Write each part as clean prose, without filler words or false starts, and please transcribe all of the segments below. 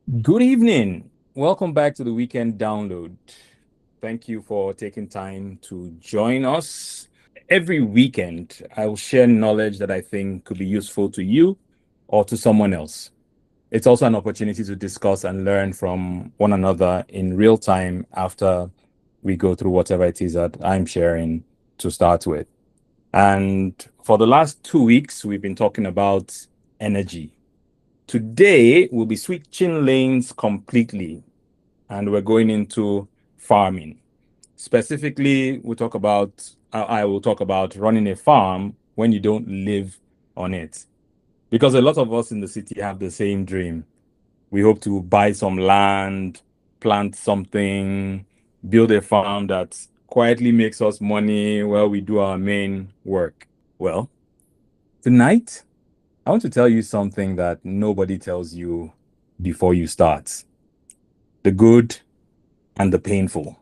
Good evening. Welcome back to the weekend download. Thank you for taking time to join us. Every weekend, I will share knowledge that I think could be useful to you or to someone else. It's also an opportunity to discuss and learn from one another in real time after we go through whatever it is that I'm sharing to start with. And for the last 2 weeks, we've been talking about energy. Today, we'll be switching lanes completely and we're going into farming. Specifically, I will talk about running a farm when you don't live on it. Because a lot of us in the city have the same dream. We hope to buy some land, plant something, build a farm that quietly makes us money while we do our main work. Well, tonight, I want to tell you something that nobody tells you before you start. The good and the painful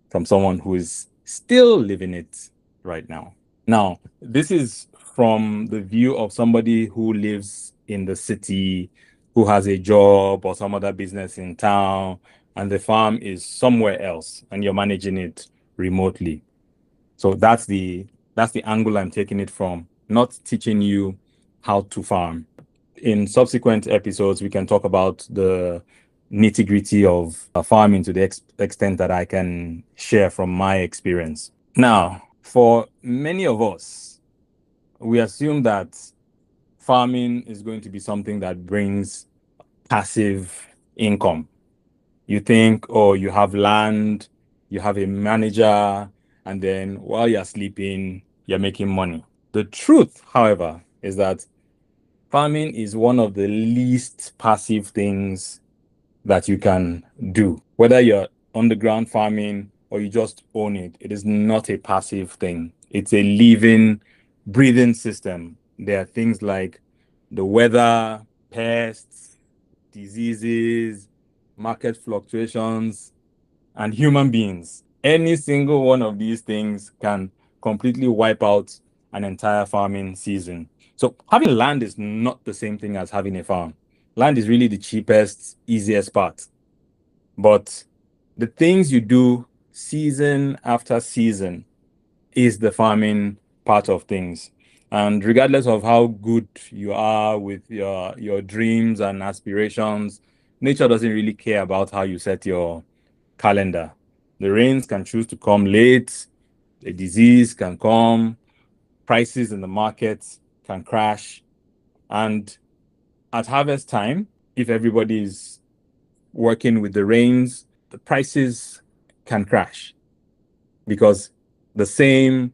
from someone who is still living it right now. Now, this is from the view of somebody who lives in the city, who has a job or some other business in town, and the farm is somewhere else, and you're managing it remotely. So that's the angle I'm taking it from, not teaching you how to farm. In subsequent episodes, we can talk about the nitty-gritty of farming to the extent that I can share from my experience. Now, for many of us, we assume that farming is going to be something that brings passive income. You think, oh, you have land, you have a manager, and then while you're sleeping, you're making money. The truth, however, is that farming is one of the least passive things that you can do. Whether you're underground farming or you just own it, it is not a passive thing. It's a living, breathing system. There are things like the weather, pests, diseases, market fluctuations, and human beings. Any single one of these things can completely wipe out an entire farming season. So having land is not the same thing as having a farm. Land is really the cheapest, easiest part. But the things you do season after season is the farming part of things. And regardless of how good you are with your dreams and aspirations, nature doesn't really care about how you set your calendar. The rains can choose to come late, a disease can come, prices in the market can crash. And at harvest time, if everybody is working with the rains, the prices can crash because the same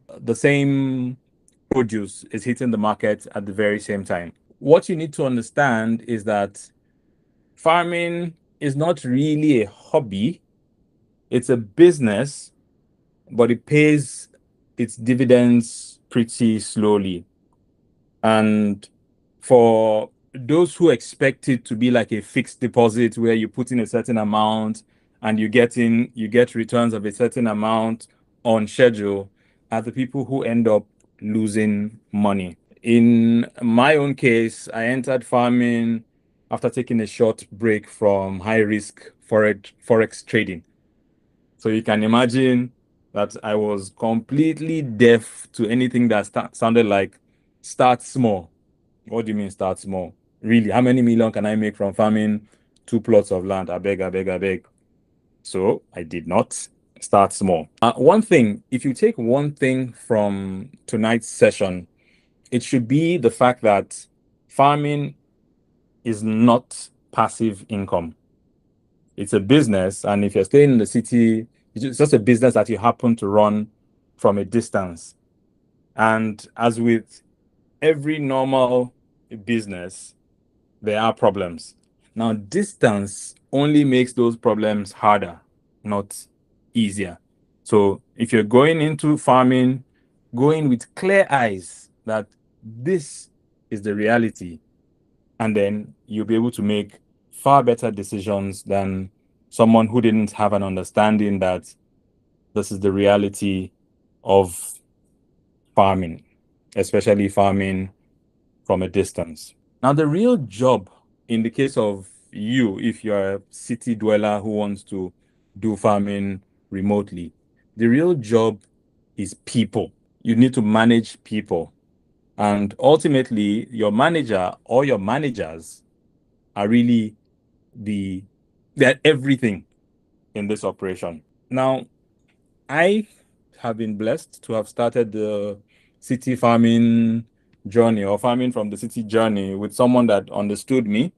produce is hitting the market at the very same time. What you need to understand is that farming is not really a hobby, it's a business, but it pays its dividends pretty slowly. And for those who expect it to be like a fixed deposit where you put in a certain amount and you get returns of a certain amount on schedule, are the people who end up losing money. In my own case, I entered farming after taking a short break from high risk forex trading. So you can imagine that I was completely deaf to anything that sounded like start small. What do you mean start small? Really, how many million can I make from farming 2 plots of land? I beg, I beg, I beg. So I did not start small. One thing, if you take one thing from tonight's session, it should be the fact that farming is not passive income. It's a business, and if you're staying in the city, it's just a business that you happen to run from a distance. And as with every normal business, there are problems. Now, distance only makes those problems harder, not easier. So, if you're going into farming, go in with clear eyes that this is the reality, and then you'll be able to make far better decisions than someone who didn't have an understanding that this is the reality of farming, especially farming from a distance. Now, the real job in the case of you, if you're a city dweller who wants to do farming remotely, the real job is people. You need to manage people. And ultimately, your manager or your managers are really the they're everything in this operation. Now, I have been blessed to have started the city farming journey or farming from the city journey with someone that understood me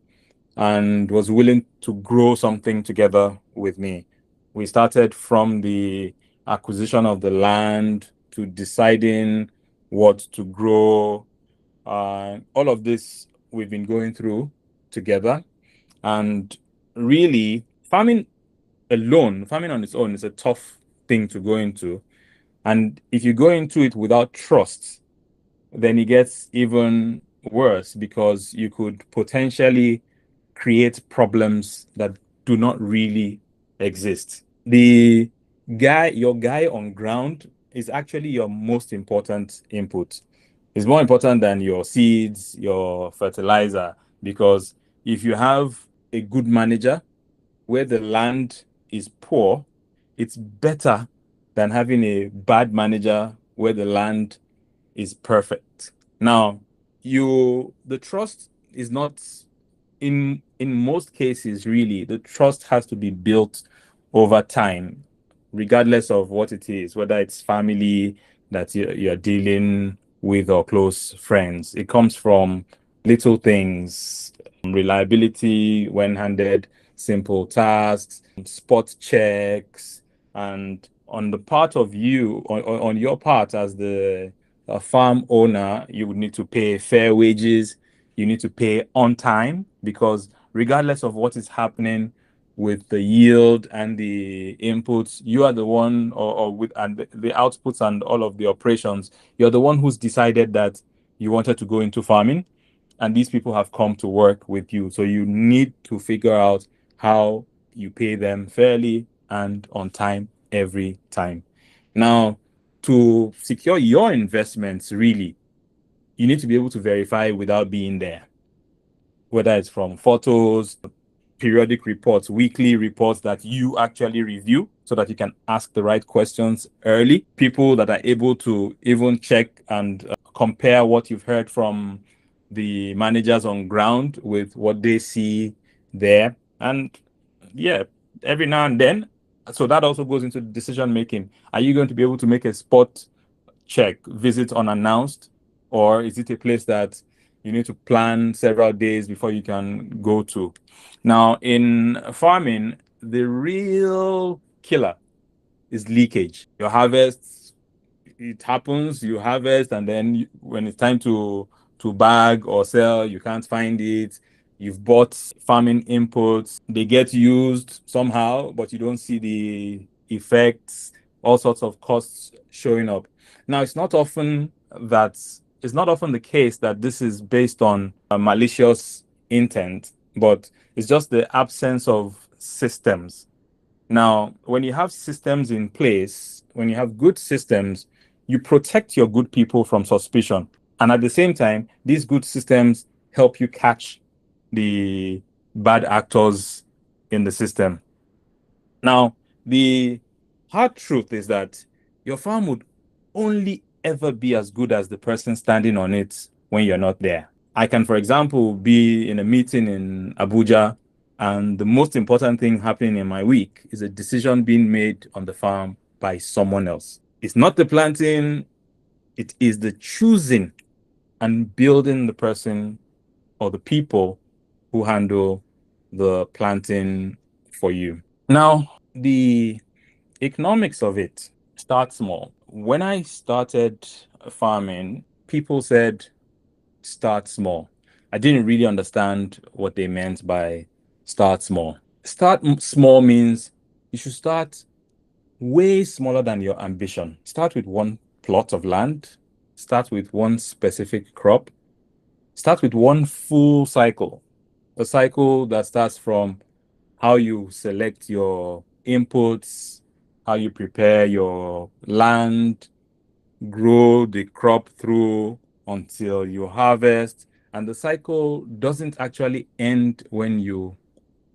and was willing to grow something together with me. We started from the acquisition of the land to deciding what to grow. All of this we've been going through together. And really, farming on its own is a tough thing to go into. And if you go into it without trust, then it gets even worse because you could potentially create problems that do not really exist. Your guy on ground is actually your most important input. It's more important than your seeds, your fertilizer, because if you have a good manager where the land is poor, it's better than having a bad manager where the land is perfect. Now, the trust is not in most cases, really, the trust has to be built over time, regardless of what it is, whether it's family that you're dealing with or close friends. It comes from little things, reliability when handed simple tasks, spot checks, and on the part of you, on your part as the farm owner, you would need to pay fair wages. You need to pay on time because regardless of what is happening with the yield and the inputs, you are the one, or with and the outputs and all of the operations, you're the one who's decided that you wanted to go into farming, and these people have come to work with you. So you need to figure out how you pay them fairly and on time every time. Now, to secure your investments, really, you need to be able to verify without being there, whether it's from photos, periodic reports, weekly reports that you actually review so that you can ask the right questions early. People that are able to even check and compare what you've heard from the managers on ground with what they see there. And yeah, every now and then. So that also goes into decision making. Are you going to be able to make a spot check, visit unannounced, or is it a place that you need to plan several days before you can go to? Now, in farming, the real killer is leakage. Your harvest, it happens, you harvest, and then when it's time to bag or sell, you can't find it. You've bought farming inputs, they get used somehow, but you don't see the effects, all sorts of costs showing up. Now, that it's not often the case that this is based on a malicious intent, but it's just the absence of systems. Now, when you have systems in place, when you have good systems, you protect your good people from suspicion. And at the same time, these good systems help you catch the bad actors in the system. Now, the hard truth is that your farm would only ever be as good as the person standing on it when you're not there. I can, for example, be in a meeting in Abuja, and the most important thing happening in my week is a decision being made on the farm by someone else. It's not the planting, it is the choosing and building the person or the people who handle the planting for you. Now, the economics of it start small. When I started farming, people said start small. I didn't really understand what they meant by start small. Small means you should start way smaller than your ambition. Start with one plot of land, start with one specific crop, start with one full cycle. A cycle that starts from how you select your inputs, how you prepare your land, grow the crop through until you harvest. And the cycle doesn't actually end when you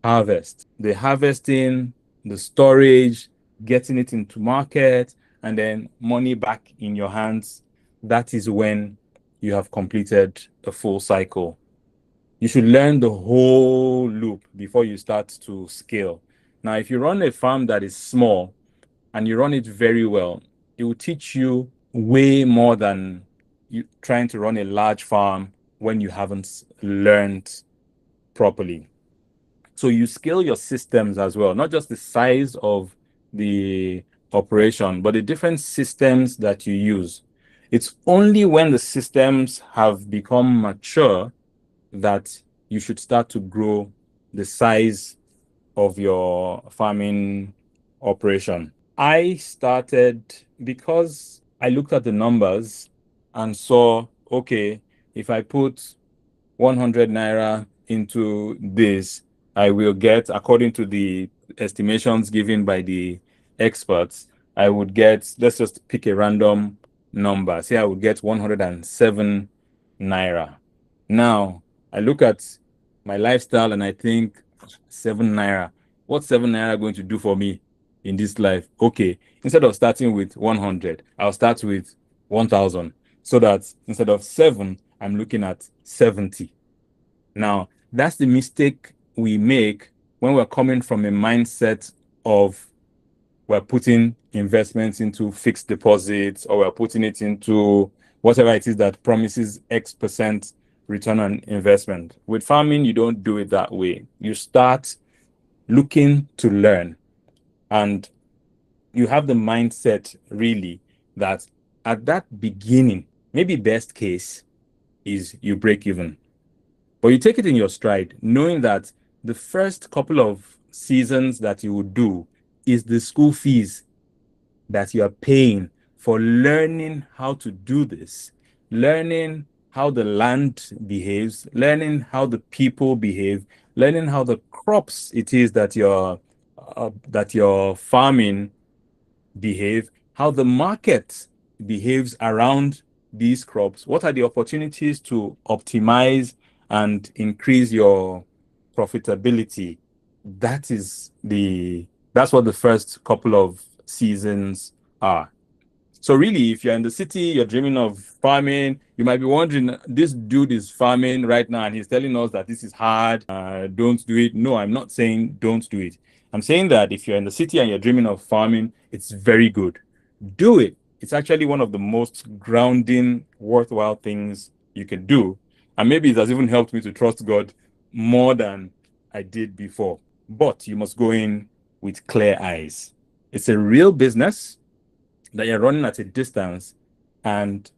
harvest. The harvesting, the storage, getting it into market, and then money back in your hands. That is when you have completed a full cycle. You should learn the whole loop before you start to scale. Now, if you run a farm that is small and you run it very well, it will teach you way more than you trying to run a large farm when you haven't learned properly. So you scale your systems as well, not just the size of the operation, but the different systems that you use. It's only when the systems have become mature that you should start to grow the size of your farming operation. I started because I looked at the numbers and saw, okay, if I put 100 naira into this, I will get, according to the estimations given by the experts, I would get, let's just pick a random number. Say I would get 107 naira. Now, I look at my lifestyle and I think 7 naira. What's 7 naira going to do for me in this life? Okay, instead of starting with 100, I'll start with 1,000 so that instead of 7, I'm looking at 70. Now, that's the mistake we make when we're coming from a mindset of we're putting investments into fixed deposits or we're putting it into whatever it is that promises X% return on investment. With farming, you don't do it that way. You start looking to learn and you have the mindset really that at that beginning, maybe best case is you break even. But you take it in your stride, knowing that the first couple of seasons that you would do is the school fees that you are paying for learning how to do this, learning how the land behaves, learning how the people behave, learning how the crops it is that you're farming behave, how the market behaves around these crops, what are the opportunities to optimize and increase your profitability. That's what the first couple of seasons are. So really, if you're in the city, you're dreaming of farming, you might be wondering, this dude is farming right now and he's telling us that this is hard, don't do it. No, I'm not saying don't do it. I'm saying that if you're in the city and you're dreaming of farming, it's very good. Do it. It's actually one of the most grounding, worthwhile things you can do. And maybe it has even helped me to trust God more than I did before. But you must go in with clear eyes. It's a real business that you're running at a distance, and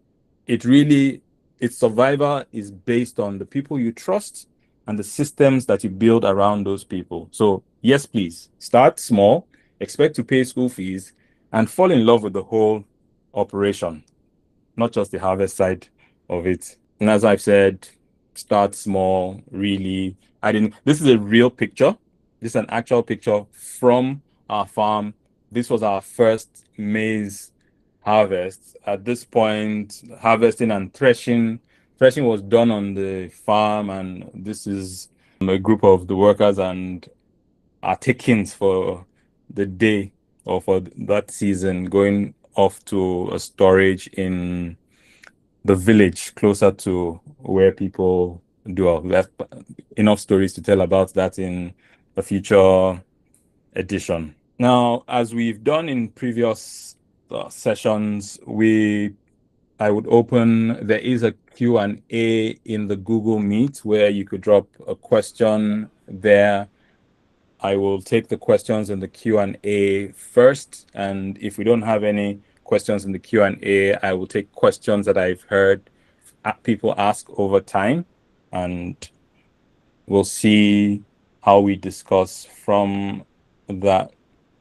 it really, its survival is based on the people you trust and the systems that you build around those people. So yes, please start small, expect to pay school fees, and fall in love with the whole operation, not just the harvest side of it. And as I've said, start small, really. I didn't, this is a real picture. This is an actual picture from our farm. This was our first maize harvest. At this point, harvesting and threshing. Threshing was done on the farm, and this is a group of the workers and our takings for the day or for that season going off to a storage in the village closer to where people do. We have enough stories to tell about that in a future edition. Now, as we've done in previous sessions, I would open, there is a Q&A in the Google Meet where you could drop a question there. I will take the questions in the Q&A first, and if we don't have any questions in the Q&A, I will take questions that I've heard people ask over time, and we'll see how we discuss from that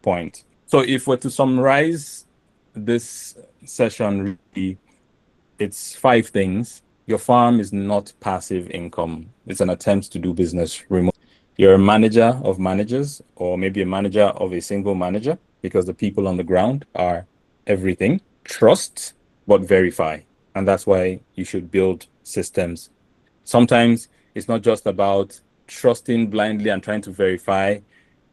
point. So if we're to summarize this session, really, it's 5 things. Your farm is not passive income. It's an attempt to do business remote. You're a manager of managers, or maybe a manager of a single manager, because the people on the ground are everything. Trust, but verify. And that's why you should build systems. Sometimes it's not just about trusting blindly and trying to verify.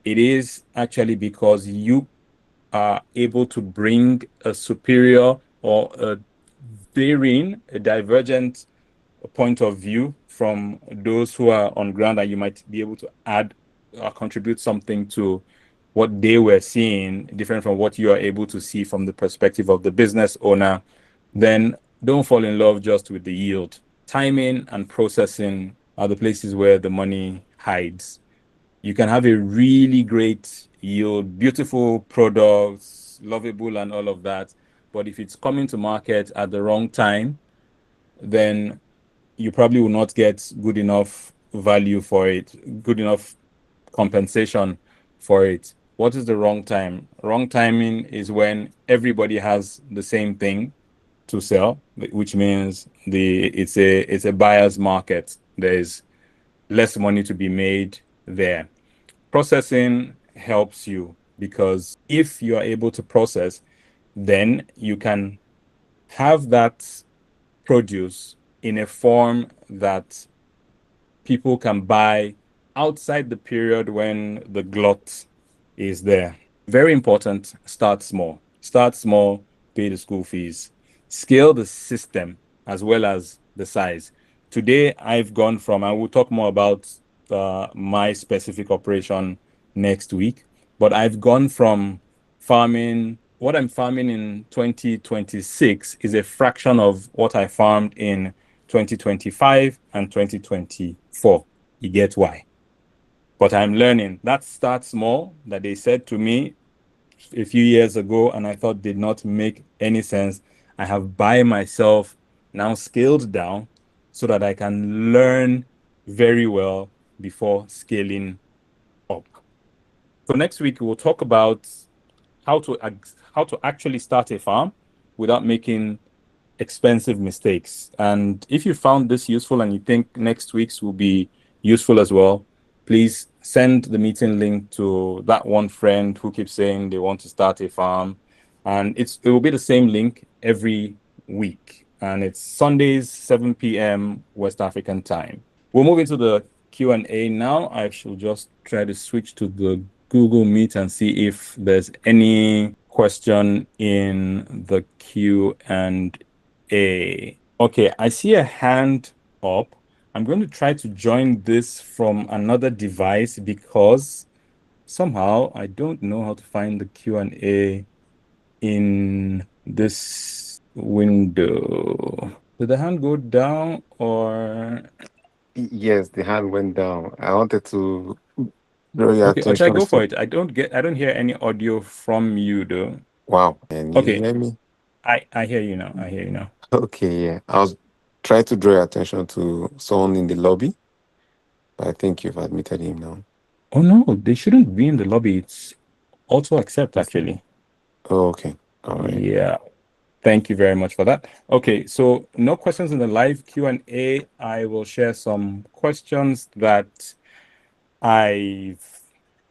It is actually because you are able to bring a superior or a varying, a divergent point of view from those who are on ground, and you might be able to add or contribute something to what they were seeing, different from what you are able to see from the perspective of the business owner. Then don't fall in love just with the yield. Timing and processing are the places where the money hides. You can have a really great yield, beautiful products, lovable, and all of that. But if it's coming to market at the wrong time, then you probably will not get good enough value for it, good enough compensation for it. What is the wrong time? Wrong timing is when everybody has the same thing to sell, which means it's a buyer's market. There's less money to be made there. Processing helps you because if you are able to process, then you can have that produce in a form that people can buy outside the period when the glut is there. Very important, start small. Start small, pay the school fees. Scale the system as well as the size. Today, I've gone from, and we'll talk more about my specific operation next week, but I've gone from farming, what I'm farming in 2026 is a fraction of what I farmed in 2025 and 2024. You get why? But I'm learning. That start small that they said to me a few years ago, and I thought did not make any sense. I have by myself now scaled down so that I can learn very well before scaling up. So next week we'll talk about how to how to actually start a farm without making expensive mistakes. And if you found this useful and you think next week's will be useful as well, please send the meeting link to that one friend who keeps saying they want to start a farm. And it will be the same link every week. And it's Sundays, 7 p.m. West African time. We'll move into the Q&A now. I shall just try to switch to the Google Meet and see if there's any question in the Q&A. Okay, I see a hand up. I'm going to try to join this from another device because somehow I don't know how to find the Q&A in this window. Did the hand go down or? Yes, the hand went down. I wanted to draw your Okay, I'll try attention go for to. it. I don't hear any audio from you though. Wow, can you Okay, hear me? I hear you now. I hear you now. Okay, yeah. I was trying to draw your attention to someone in the lobby, but I think you've admitted him now. Oh no, they shouldn't be in the lobby. It's also accept It's, actually. oh, okay. All right. Yeah. Thank you very much for that. Okay, so no questions in the live Q&A. I will share some questions that I've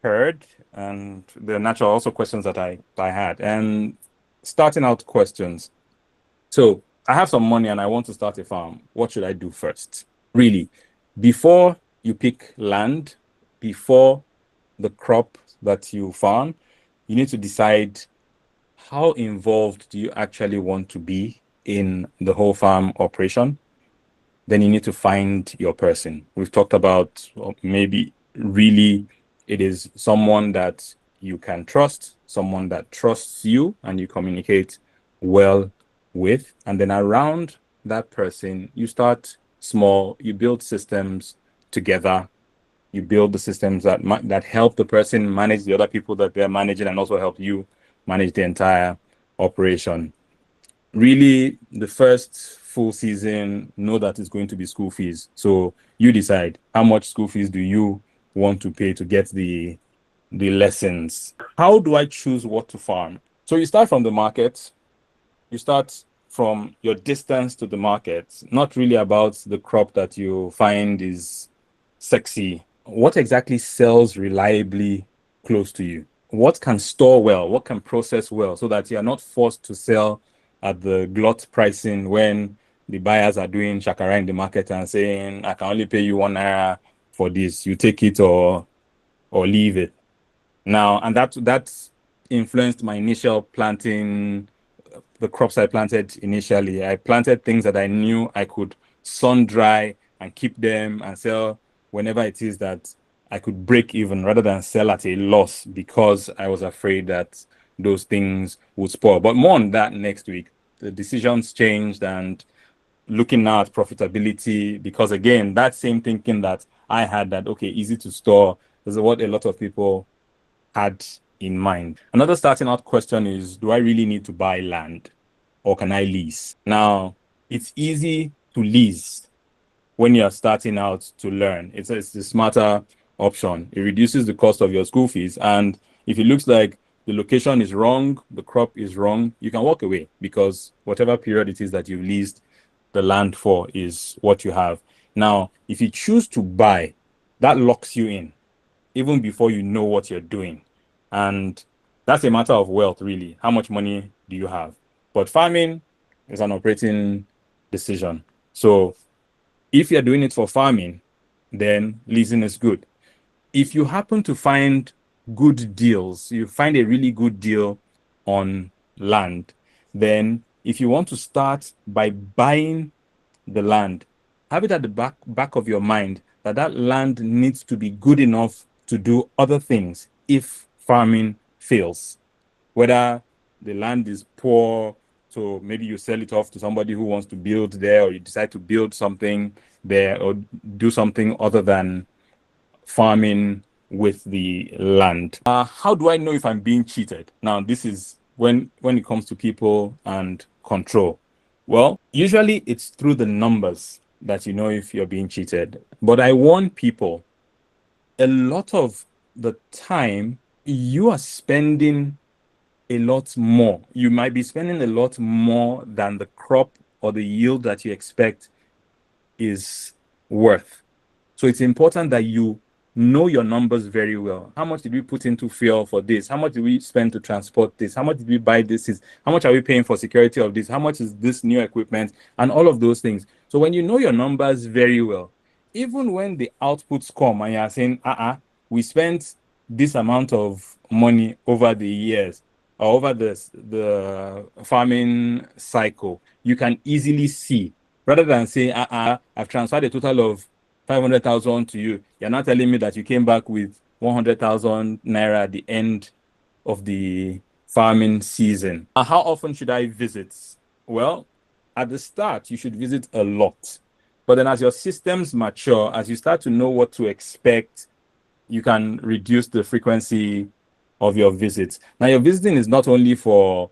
heard, and the natural also questions that I had. And starting out questions. So I have some money and I want to start a farm. What should I do first? Really, before you pick land, before the crop that you farm, you need to decide how involved do you actually want to be in the whole farm operation. Then you need to find your person. We've talked about maybe really it is someone that you can trust, someone that trusts you and you communicate well with. And then around that person, you start small, you build systems together. You build the systems that help the person manage the other people that they're managing and also help you manage the entire operation. Really, the first full season, know that it's going to be school fees. So you decide how much school fees do you want to pay to get the lessons. How do I choose what to farm? So you start from the market, you start from your distance to the market, not really about the crop that you find is sexy. What exactly sells reliably close to you? What can store well? What can process well so that you are not forced to sell at the glut pricing when the buyers are doing shakara in the market and saying, I can only pay you 1 naira for this. You take it or leave it. Now, and that influenced my initial planting, the crops I planted initially. I planted things that I knew I could sun dry and keep them and sell whenever it is that I could break even rather than sell at a loss because I was afraid that those things would spoil. But more on that next week. The decisions changed and looking now at profitability because again, that same thinking that I had that okay, easy to store is what a lot of people had in mind. Another starting out question is, do I really need to buy land or can I lease? Now, it's easy to lease when you're starting out to learn. It's a smarter option. It reduces the cost of your school fees. And if it looks like the location is wrong, the crop is wrong, you can walk away because whatever period it is that you've leased the land for is what you have. Now, if you choose to buy, that locks you in even before you know what you're doing. And that's a matter of wealth, really. How much money do you have? But farming is an operating decision. So if you're doing it for farming, then leasing is good. If you happen to find good deals, you find a really good deal on land, then if you want to start by buying the land, have it at the back of your mind that that land needs to be good enough to do other things if farming fails. Whether the land is poor, so maybe you sell it off to somebody who wants to build there, or you decide to build something there, or do something other than farming with the land. How do I know if I'm being cheated? Now, this is when it comes to people and control. Well, usually it's through the numbers that you know if you're being cheated. But I warn people, a lot of the time you are spending a lot more. You might be spending a lot more than the crop or the yield that you expect is worth. So it's important that you know your numbers very well. How much did we put into fuel for this? How much did we spend to transport this? How much did we buy this? How much are we paying for security of this? How much is this new equipment? And all of those things. So when you know your numbers very well, even when the outputs come and you're saying, we spent this amount of money over the years or over the farming cycle, you can easily see rather than say, I've transferred a total of 500,000 to you. You're not telling me that you came back with 100,000 naira at the end of the farming season. How often should I visit? Well, at the start, you should visit a lot. But then as your systems mature, as you start to know what to expect, you can reduce the frequency of your visits. Now, your visiting is not only for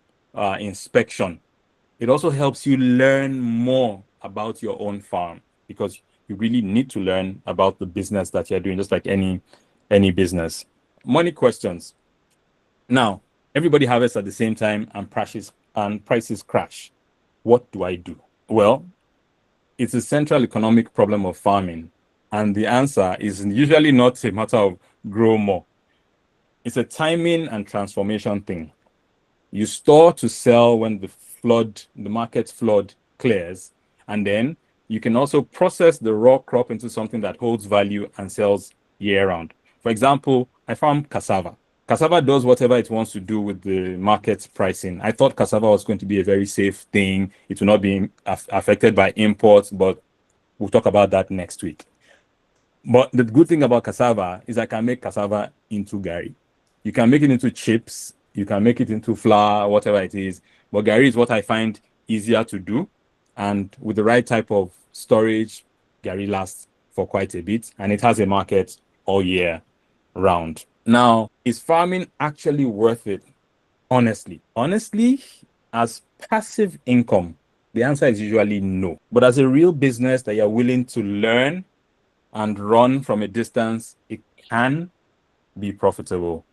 inspection, it also helps you learn more about your own farm because you really need to learn about the business that you're doing, just like any business. Money questions. Now, everybody harvests at the same time and prices crash. What do I do? Well, it's a central economic problem of farming. And the answer is usually not a matter of grow more. It's a timing and transformation thing. You store to sell when the market flood clears, and then you can also process the raw crop into something that holds value and sells year round. For example, I farm cassava. Cassava does whatever it wants to do with the market pricing. I thought cassava was going to be a very safe thing. It will not be affected by imports, but we'll talk about that next week. But the good thing about cassava is I can make cassava into gari. You can make it into chips, you can make it into flour, whatever it is. But gari is what I find easier to do. And with the right type of storage, gari lasts for quite a bit and it has a market all year round. Now, is farming actually worth it? Honestly, as passive income, the answer is usually no. But as a real business that you're willing to learn and run from a distance, it can be profitable.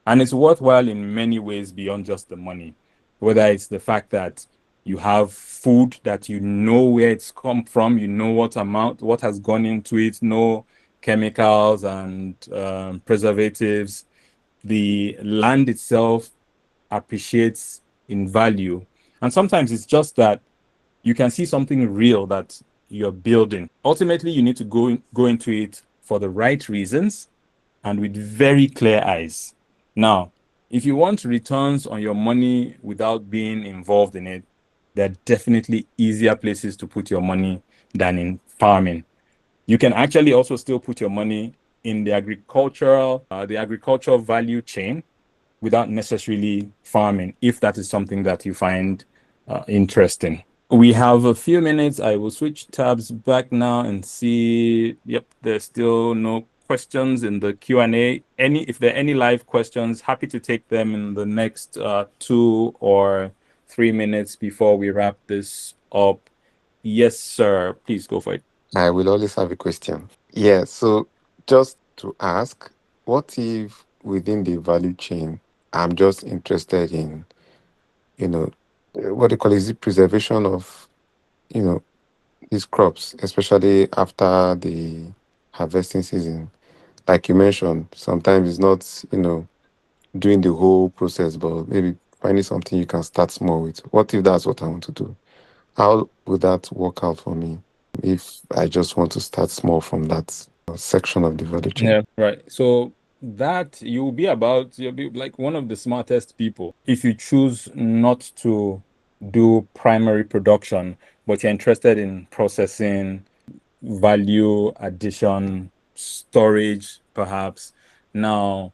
And it's worthwhile in many ways beyond just the money, whether it's the fact that you have food that you know where it's come from, you know what has gone into it, no chemicals and preservatives. The land itself appreciates in value. And sometimes it's just that you can see something real that you're building. Ultimately, you need to go into it for the right reasons and with very clear eyes. Now, if you want returns on your money without being involved in it, there are definitely easier places to put your money than in farming. You can actually also still put your money in the agricultural value chain without necessarily farming, if that is something that you find interesting. We have a few minutes. I will switch tabs back now and see. Yep, there's still no questions in the Q&A. If there are any live questions, happy to take them in the next 2 or 3 minutes before we wrap this up. Yes, sir. Please go for it. I will always have a question. Yeah, so just to ask, what if within the value chain, I'm just interested in, you know, what they call is it preservation of, you know, these crops, especially after the harvesting season. Like you mentioned, sometimes it's not, doing the whole process, but maybe finding something you can start small with. What if that's what I want to do? How would that work out for me if I just want to start small from that section of the value chain? Yeah, right. So that you'll be like one of the smartest people if you choose not to do primary production, but you're interested in processing, value addition, storage, perhaps. Now,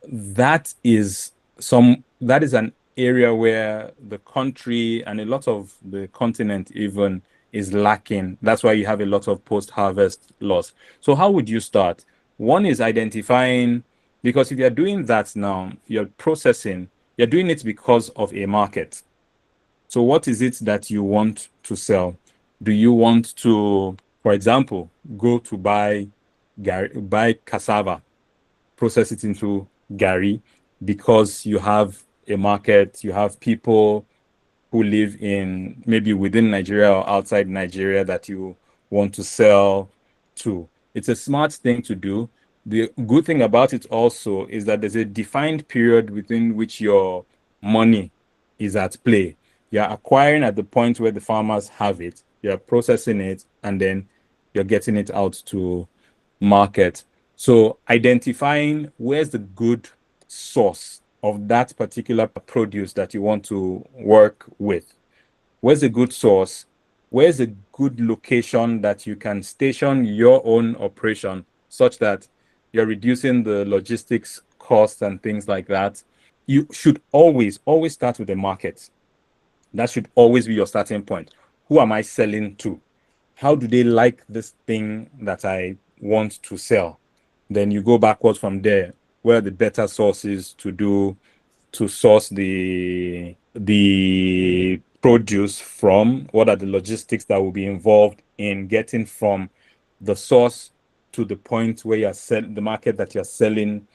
that is an area where the country and a lot of the continent even is lacking. That's why you have a lot of post-harvest loss. So how would you start? One is identifying, because if you're doing that now, you're processing, you're doing it because of a market. So what is it that you want to sell? Do you want to, for example, go to buy cassava, process it into gari, because you have a market, you have people who live in maybe within Nigeria or outside Nigeria that you want to sell to. It's a smart thing to do. The good thing about it also is that there's a defined period within which your money is at play. You're acquiring at the point where the farmers have it, you're processing it, and then you're getting it out to market. So identifying where's the good source of that particular produce that you want to work with. Where's a good source? Where's a good location that you can station your own operation such that you're reducing the logistics costs and things like that? You should always start with the market. That should always be your starting point. Who am I selling to? How do they like this thing that I want to sell? Then you go backwards from there. Where are the better sources to source the produce from? What are the logistics that will be involved in getting from the source to the point where you're selling the market that you're selling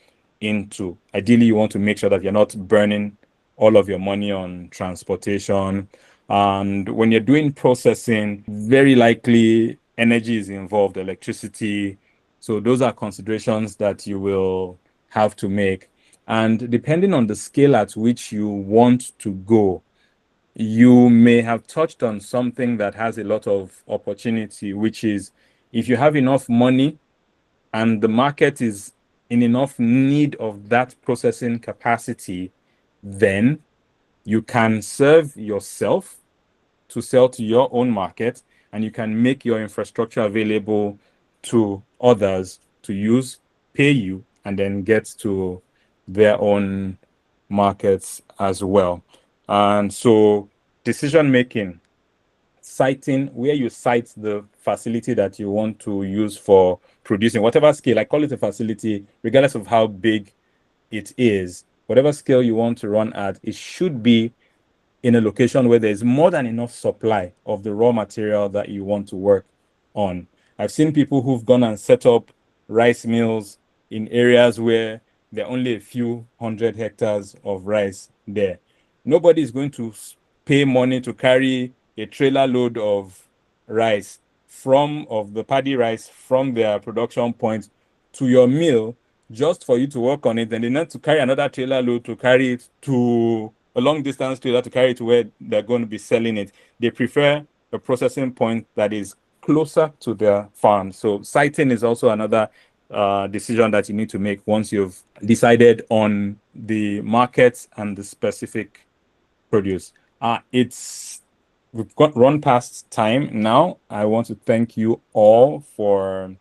into? Ideally, you want to make sure that you're not burning all of your money on transportation. And when you're doing processing, very likely energy is involved, electricity. So those are considerations that you will have to make. And depending on the scale at which you want to go, you may have touched on something that has a lot of opportunity, which is if you have enough money and the market is in enough need of that processing capacity, then you can serve yourself to sell to your own market, and you can make your infrastructure available to others to use, pay you, and then get to their own markets as well. And so decision making, citing where you cite the facility that you want to use for producing, whatever scale, I call it a facility, regardless of how big it is, whatever scale you want to run at, it should be in a location where there's more than enough supply of the raw material that you want to work on. I've seen people who've gone and set up rice mills in areas where there are only a few hundred hectares of rice there. Nobody is going to pay money to carry a trailer load of rice of the paddy rice from their production point to your mill just for you to work on it. And they need to carry another trailer load to carry it to a long distance trailer to carry it to where they're going to be selling it. They prefer a processing point that is closer to their farm. So siting is also another decision that you need to make once you've decided on the markets and the specific produce. It's we've got run past time now. I want to thank you all for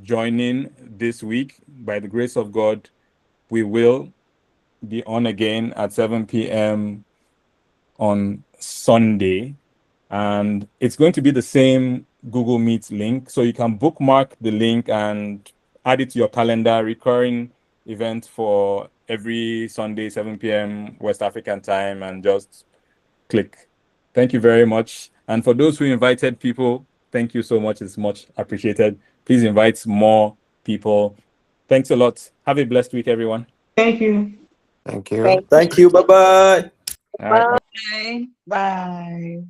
joining this week. By the grace of God, we will be on again at 7 p.m. on Sunday. And it's going to be the same Google Meet link. So you can bookmark the link and add it to your calendar, recurring event for every Sunday, 7 p.m. West African time, and just click. Thank you very much. And for those who invited people, thank you so much. It's much appreciated. Please invite more people. Thanks a lot. Have a blessed week, everyone. Thank you. Thank you. Thank Thank you. Bye bye. All right. Bye. Bye. Bye.